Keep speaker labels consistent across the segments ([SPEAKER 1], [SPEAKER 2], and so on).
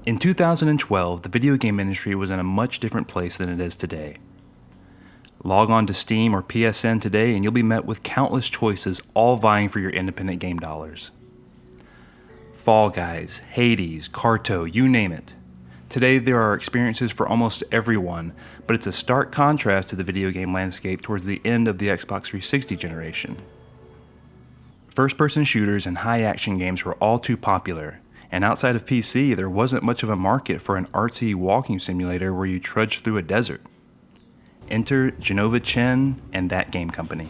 [SPEAKER 1] In 2012, the video game industry was in a much different place than it is today. Log on to Steam or PSN today and you'll be met with countless choices, all vying for your independent game dollars. Fall Guys, Hades, Carto, you name it. Today there are experiences for almost everyone, but it's a stark contrast to the video game landscape towards the end of the Xbox 360 generation. First-person shooters and high-action games were all too popular, and outside of PC there wasn't much of a market for an artsy walking simulator where you trudge through a desert. Enter Genova Chen and That Game Company.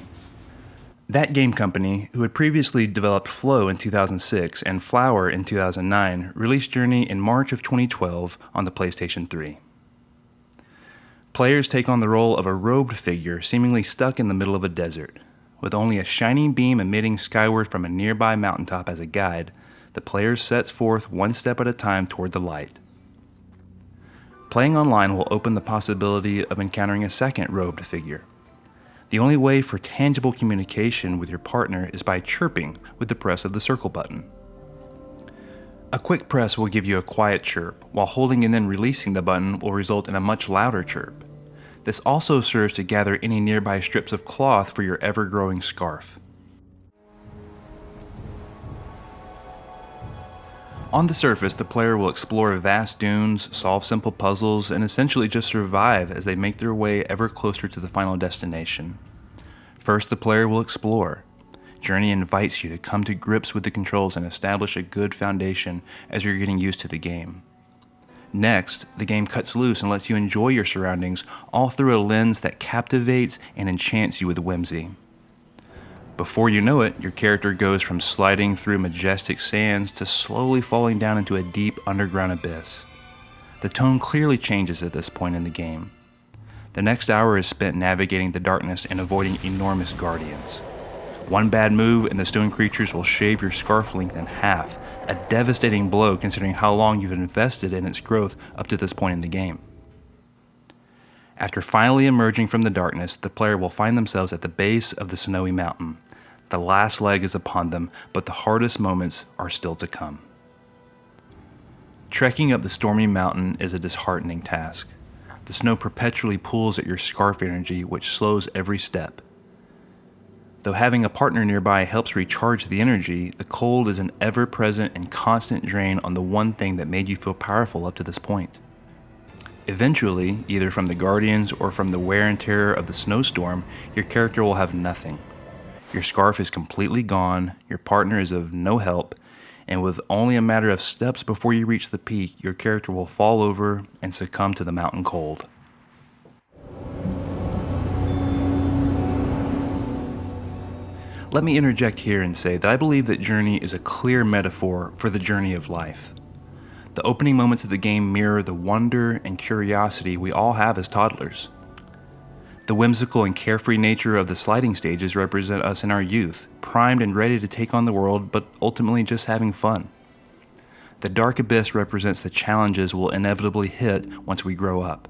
[SPEAKER 1] That Game Company, who had previously developed Flow in 2006 and Flower in 2009, released Journey in March of 2012 on the PlayStation 3. Players take on the role of a robed figure seemingly stuck in the middle of a desert. With only a shining beam emitting skyward from a nearby mountaintop as a guide, the player sets forth one step at a time toward the light. Playing online will open the possibility of encountering a second robed figure. The only way for tangible communication with your partner is by chirping with the press of the circle button. A quick press will give you a quiet chirp, while holding and then releasing the button will result in a much louder chirp. This also serves to gather any nearby strips of cloth for your ever-growing scarf. On the surface, the player will explore vast dunes, solve simple puzzles, and essentially just survive as they make their way ever closer to the final destination. First, the player will explore. Journey invites you to come to grips with the controls and establish a good foundation as you're getting used to the game. Next, the game cuts loose and lets you enjoy your surroundings, all through a lens that captivates and enchants you with whimsy. Before you know it, your character goes from sliding through majestic sands to slowly falling down into a deep underground abyss. The tone clearly changes at this point in the game. The next hour is spent navigating the darkness and avoiding enormous guardians. One bad move and the stone creatures will shave your scarf length in half, a devastating blow considering how long you've invested in its growth up to this point in the game. After finally emerging from the darkness, the player will find themselves at the base of the snowy mountain. The last leg is upon them, but the hardest moments are still to come. Trekking up the stormy mountain is a disheartening task. The snow perpetually pulls at your scarf energy, which slows every step. Though having a partner nearby helps recharge the energy, the cold is an ever-present and constant drain on the one thing that made you feel powerful up to this point. Eventually, either from the guardians or from the wear and tear of the snowstorm, your character will have nothing. Your scarf is completely gone, your partner is of no help, and with only a matter of steps before you reach the peak, your character will fall over and succumb to the mountain cold. Let me interject here and say that I believe that Journey is a clear metaphor for the journey of life. The opening moments of the game mirror the wonder and curiosity we all have as toddlers. The whimsical and carefree nature of the sliding stages represent us in our youth, primed and ready to take on the world, but ultimately just having fun. The dark abyss represents the challenges we'll inevitably hit once we grow up.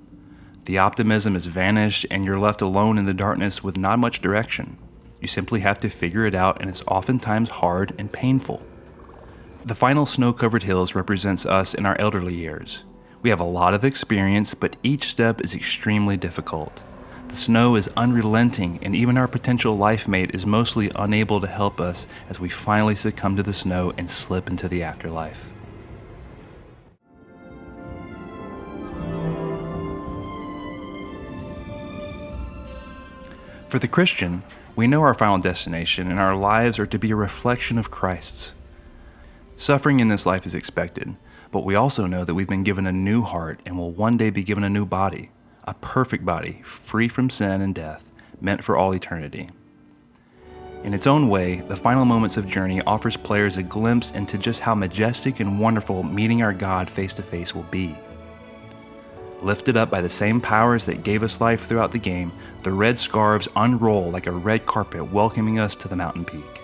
[SPEAKER 1] The optimism is vanished and you're left alone in the darkness with not much direction. You simply have to figure it out, and it's oftentimes hard and painful. The final snow-covered hills represents us in our elderly years. We have a lot of experience, but each step is extremely difficult. The snow is unrelenting, and even our potential life mate is mostly unable to help us as we finally succumb to the snow and slip into the afterlife. For the Christian, we know our final destination, and our lives are to be a reflection of Christ's. Suffering in this life is expected, but we also know that we've been given a new heart and will one day be given a new body. A perfect body, free from sin and death, meant for all eternity. In its own way, the final moments of Journey offers players a glimpse into just how majestic and wonderful meeting our God face to face will be. Lifted up by the same powers that gave us life throughout the game, the red scarves unroll like a red carpet welcoming us to the mountain peak.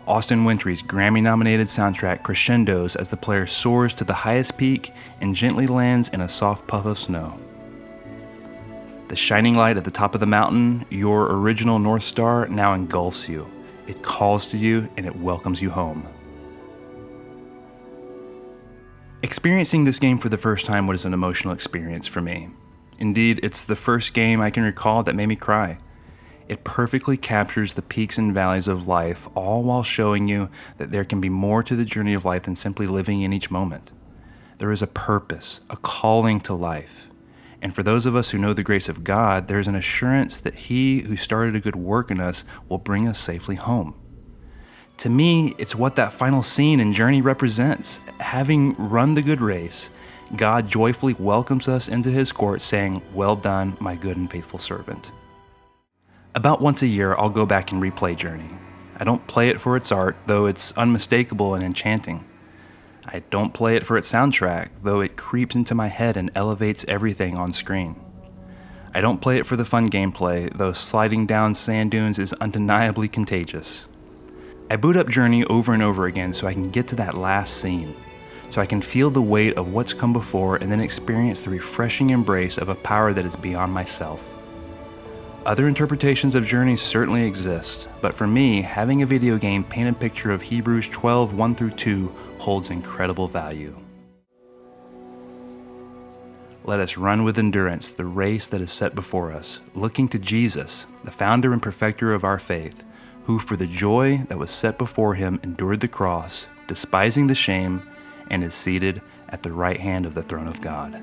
[SPEAKER 1] Austin Wintory's Grammy-nominated soundtrack crescendos as the player soars to the highest peak and gently lands in a soft puff of snow. The shining light at the top of the mountain, your original North Star, now engulfs you. It calls to you and it welcomes you home. Experiencing this game for the first time was an emotional experience for me. Indeed, it's the first game I can recall that made me cry. It perfectly captures the peaks and valleys of life, all while showing you that there can be more to the journey of life than simply living in each moment. There is a purpose, a calling to life. And for those of us who know the grace of God, there is an assurance that He who started a good work in us will bring us safely home. To me, it's what that final scene and journey represents. Having run the good race, God joyfully welcomes us into His court, saying, "Well done, my good and faithful servant." About once a year, I'll go back and replay Journey. I don't play it for its art, though it's unmistakable and enchanting. I don't play it for its soundtrack, though it creeps into my head and elevates everything on screen. I don't play it for the fun gameplay, though sliding down sand dunes is undeniably contagious. I boot up Journey over and over again so I can get to that last scene, so I can feel the weight of what's come before and then experience the refreshing embrace of a power that is beyond myself. Other interpretations of Journey certainly exist, but for me, having a video game paint a picture of Hebrews 12, 1-2 holds incredible value. Let us run with endurance the race that is set before us, looking to Jesus, the founder and perfecter of our faith, who for the joy that was set before Him endured the cross, despising the shame, and is seated at the right hand of the throne of God.